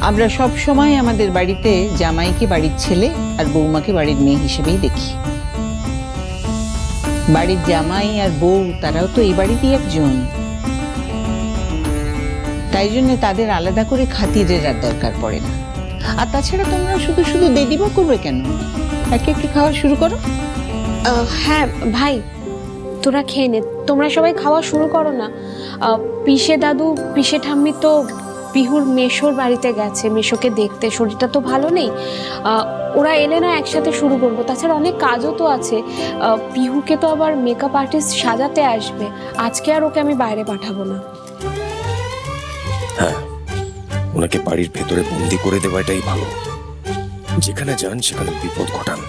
আমরা সব সময় আমাদের বাড়িতে জামাইকে বাড়ির ছেলে আর বৌমাকে বাড়ির মেয়ে হিসেবেই দেখি। বাড়ির জামাই আর বউ তারাও তো এই বাড়িরই একজন, তাই জন্য তাদের আলাদা করে খাতিরের আর দরকার পড়ে না। আর তাছাড়া তোমরা শুধু শুধু দেদিবা করবে কেন? একে একে খাওয়া শুরু করো। হ্যাঁ ভাই, তোরা খেয়ে নে, তোমরা সবাই খাওয়া শুরু করো না। পিসে দাদু পিসে ঠাম্মি তো পিহুর মেশোর বাড়িতে গেছে মেশোকে দেখতে, শরীরটা তো ভালো নেই। ওরা এলে না একসাথে শুরু করবো, তাছাড়া অনেক কাজও তো আছে। পিহুকে তো আবার মেকআপ আর্টিস্ট সাজাতে আসবে, আজকে আর ওকে আমি বাইরে পাঠাবো না। হ্যাঁ, ওনাকে বাড়ির ভেতরে বন্দি করে দেওয়াটাই ভালো। যেখানে যান সেখানে বিপদ ঘটান।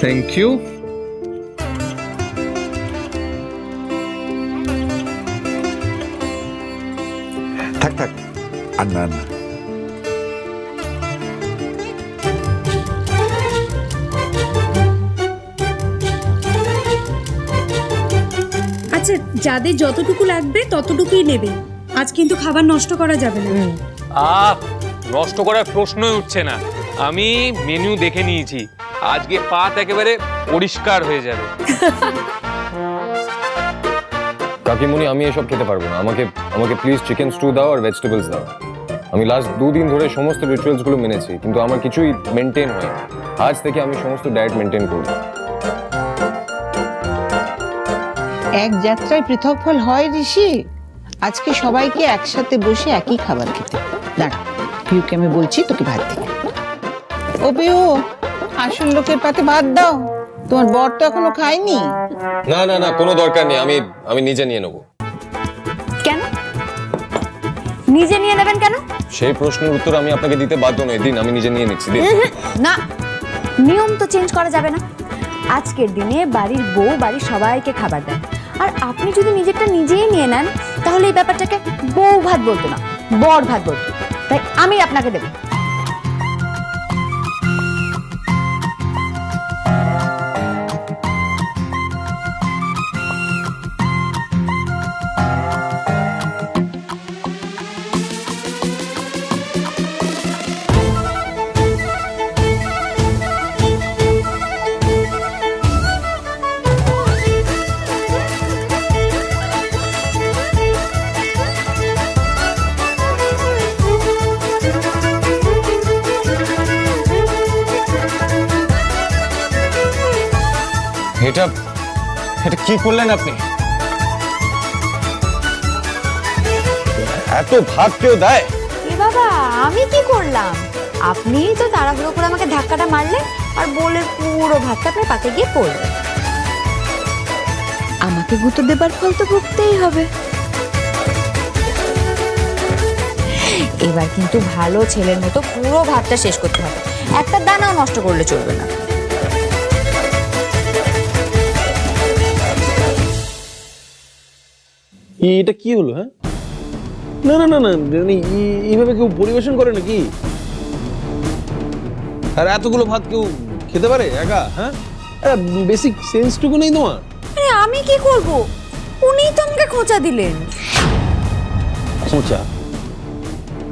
Thank you. থাক থাক, আর না না। আচ্ছা, যাদের যতটুকু লাগবে ততটুকুই নেবে, আজ কিন্তু খাবার নষ্ট করা যাবে না। নষ্ট করার প্রশ্নই উঠছে না। আমি মেনু দেখে নিয়েছি, আজকে পাত একেবারে পরিষ্কার হয়ে যাবে। কাকিমুনি, আমি এসব খেতে পারবো না। আমাকে আমাকে প্লিজ চিকেন স্টু দাও আর ভেজিটেবলস দাও। আমি লাস্ট 2 দিন ধরে সমস্ত রিচুয়ালস গুলো মেনেছি, কিন্তু আমার কিছুই মেনটেন হয় না। আজ থেকে আমি সমস্ত ডায়েট মেনটেন করব। এক যাত্রায় পৃথক ফল হয় ঋষি। আজকে সবাইকে একসাথে বসে একই খাবার খেতে। দাঁড়া, পিউকে আমি বলছি তোকে ভাত দিতে। ও পিউ, আসল লোকের পাতে ভাত দাও, তোমার বর তো এখনো খায়নি। না না না, কোনো দরকার নেই, আমি নিজে নিয়ে নেব। কেন নিজে নিয়ে নেবেন কেন? সেই প্রশ্নের উত্তর আমি আপনাকে দিতে বাধ্য নই। দিন, আমি নিজে নিয়ে নিচ্ছি। দিন। না, নিয়ম তো চেঞ্জ করা যাবে না। আজকের দিনে বাড়ির বউ বাড়ির সবাইকে খাবার দেন, আর আপনি যদি নিজেরটা নিজেই নিয়ে নেন তাহলে এই ব্যাপারটাকে বউ ভাত বলতো না, বর ভাত বলতো। তাই আমি আপনাকে দেব। এটা এটা কি করলেন আপনি? এত ভাত কেউ দেয়? এ বাবা, আমি কি করলাম? আপনিই তো তাড়াহুড়ো করে আমাকে ধাক্কাটা মারলেন আর বলে পুরো ভাতটা আপনার পাতে গিয়ে পড়লো। আমাকে গুঁতো দেবার ফল তো ভুগতেই হবে। এবার কিন্তু ভালো ছেলের মতো পুরো ভাতটা শেষ করতে হবে, একটা দানাও নষ্ট করলে চলবে না। এটা কি হলো? হ্যাঁ, না না না না, এইভাবে কেউ পরিবেশন করে নাকি? আর এতগুলো ভাত কেউ খেতে পারে একা? হ্যাঁ, বেসিক সেন্সটুকু নেই তোমার? আরে আমি কি করব, উনিই তো আমাকে খোঁচা দিলেন। খোঁচা?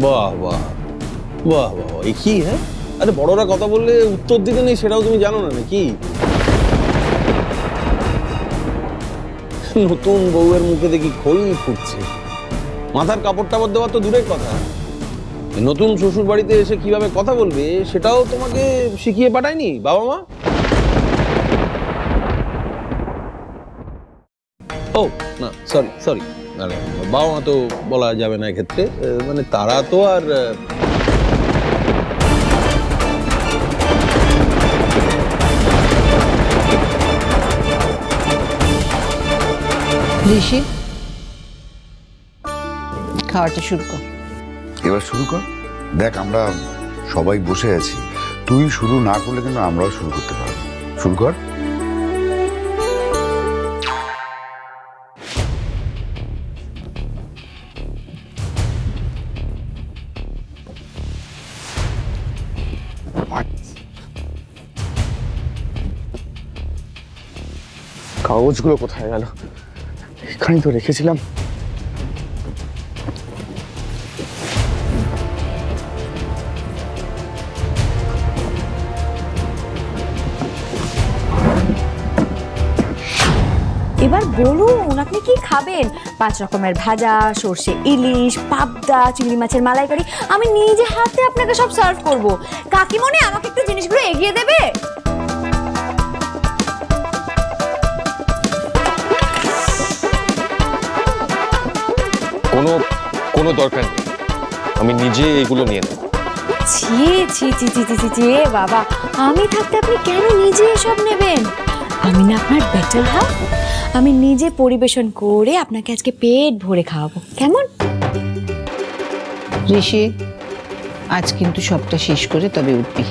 বাহ বাহ বাহ বাহ, এই কি? হ্যাঁ, আরে বড়রা কথা বললে উত্তর দিতে নেই সেটাও তুমি জানো না নাকি? নতুন বউয়ের মুখে দেখি খই ফুটছে, মাথার কাপড় টাপড় দেওয়া তো দূরের কথা, নতুন শ্বশুর বাড়িতে এসে কিভাবে কথা বলবে সেটাও তোমাকে শিখিয়ে পাঠায়নি বাবা মা? ও না, সরি সরি, বাবা মা তো বলা যাবে না এক্ষেত্রে, মানে তারা তো আর ঋষি, খাওয়াটা শুরু কর। এবার শুরু কর। দেখ, আমরা সবাই বসে আছি, তুই শুরু না করলে কিন্তু আমরাও শুরু করতে পারবো। শুরু কর। কাগজগুলো কোথায় গেল? এখানেই তো রেখেছিলাম। এবার বলুন আপনি কি খাবেন? 5 রকমের ভাজা, সর্ষে ইলিশ, পাবদা, চিংড়ি মাছের মালাইকারি, আমি নিজে হাতে আপনাকে সব সার্ভ করব। কাকিমণি আমাকে একটু জিনিসগুলো এগিয়ে দেবে? কোনো দরকার নেই, আমি নিজে এগুলো নিয়ে নেব। ছি ছি ছি ছি ছি ছি ছি, এ বাবা, আমি থাকতে আপনি কেন নিজে এসব নেবেন? আমি না আপনার বেটার হাফ, আমি নিজে পরিবেশন করে আপনাকে আজকে পেট ভরে খাওয়াবো, কেমন? ঋষি, আজ কিন্তু সবটা শেষ করে তবে উঠবি।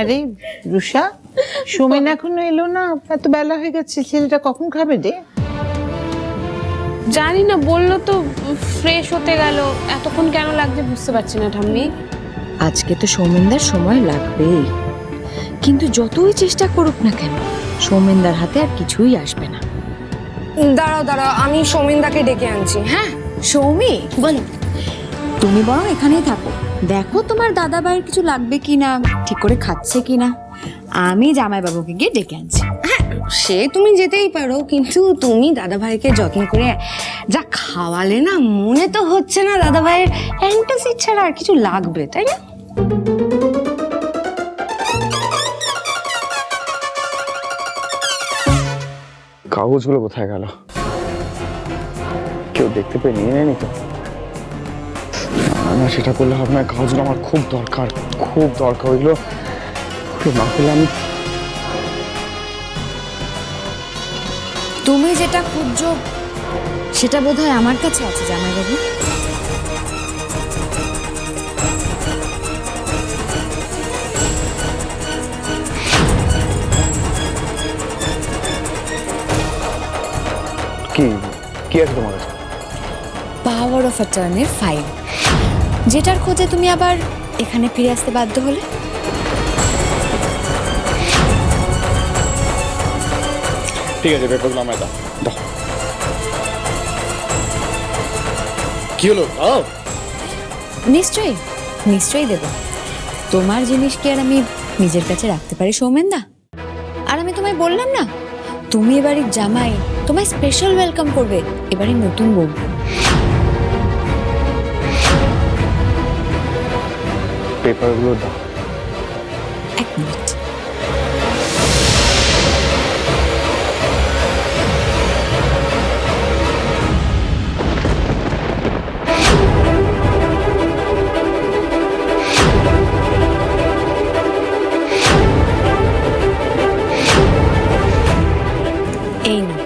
আরে রুষা, সোমেন এখনো এলো না? এত বেলা হয়ে গেছে, ছেলেটা কখন খাবে রে? জানি না, বললো তো ফ্রেশ হতে গেল, এতক্ষণ কেন লাগছে বুঝতে পারছি না ঠাম্মি। আজকে তো সৌমেনদার সময় লাগবেই, কিন্তু যতই চেষ্টা করুক না কেন সৌমেনদার হাতে আর কিছুই আসবে না। দাঁড়াও, আমি সৌমেনদাকে ডেকে আনছি। হ্যাঁ সৌমি, বলো, তুমি বরং এখানেই থাকো, দেখো তোমার দাদা ভাইয়ের কিছু লাগবে কিনা, ঠিক করে খাচ্ছে কিনা। আমি জামাইবাবুকে গিয়ে ডেকে আনছি। হ্যাঁ, সে তুমি যেতেই পারো, কিন্তু তুমি দাদা ভাইকে যত্ন করে যা খাওয়ালে না, মনে তো হচ্ছে না দাদা ভাইয়ের অ্যান্টাসিড ছাড়া আর কিছু লাগবে, তাই না? কাগজগুলো কোথায় গেল? কেউ দেখতে পেয়ে নিয়ে নেয়নি তো? না, সেটা করলে হবে না। কাগজগুলো আমার খুব দরকার, খুব দরকার। ওইগুলো না পেলে আমি... তুমি যেটা খুঁজছো সেটা বোধহয় আমার কাছে আছে জামাইবাবু। কি আছে তোমার কাছে? পাওয়ার অফ অ্যাটর্নির ফাইল, যেটার খোঁজে তুমি আবার এখানে ফিরে আসতে বাধ্য হলে। ঠিক আছে, পেপারগুলো আমায় দাও। কি হলো? নিশ্চয়ই নিশ্চয়ই দেব। তোমার জিনিস কি আর আমি নিজের কাছে রাখতে পারি সৌমেনদা? আর আমি তোমায় বললাম না, তুমি এবারে জামাই, তোমায় স্পেশাল ওয়েলকাম করবে এবারে নতুন বউ। পেপারগুলো দাও। এক মিনিট। এই না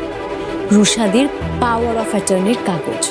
রুশাদির পাওয়ার অফ অ্যাটর্নির কাগজ।